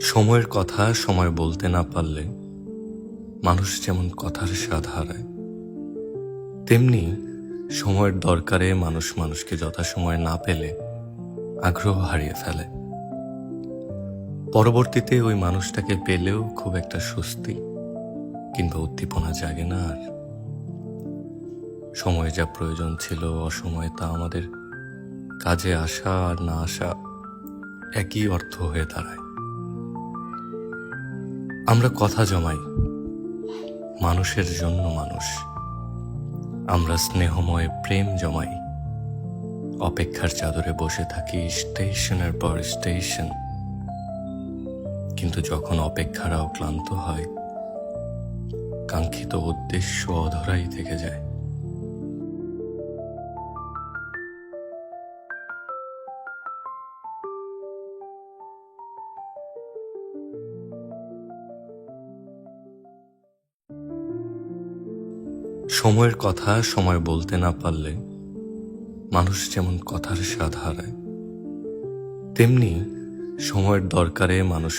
সময়ের কথা সময় বলতে না পারলে মানুষ যেমন কথার স্বাদ হারায়, তেমনি সময়ের দরকারে মানুষ মানুষকে যথাসময়ে না পেলে আগ্রহ হারিয়ে ফেলে। পরবর্তীতে ওই মানুষটাকে পেলেও খুব একটা স্বস্তি কিংবা উদ্দীপনা জাগে না আর। সময় যা প্রয়োজন ছিল অসময়ে তা আমাদের কাজে আসা আর না আসা একই অর্থ হয়ে দাঁড়ায়। আমরা কথা জমাই মানুষের জন্য মানুষ, আমরা স্নেহময় প্রেম জমাই, অপেক্ষার চাদরে বসে থাকি স্টেশনের পর স্টেশন। কিন্তু যখন অপেক্ষারাও ক্লান্ত হয়, কাঙ্ক্ষিত উদ্দেশ্য অধরাই থেকে যায়। সময়ের কথা সময় বলতে না পারলে মানুষ যেমন কথার স্বাদ হারায়, তেমনি সময়ের দরকারে মানুষ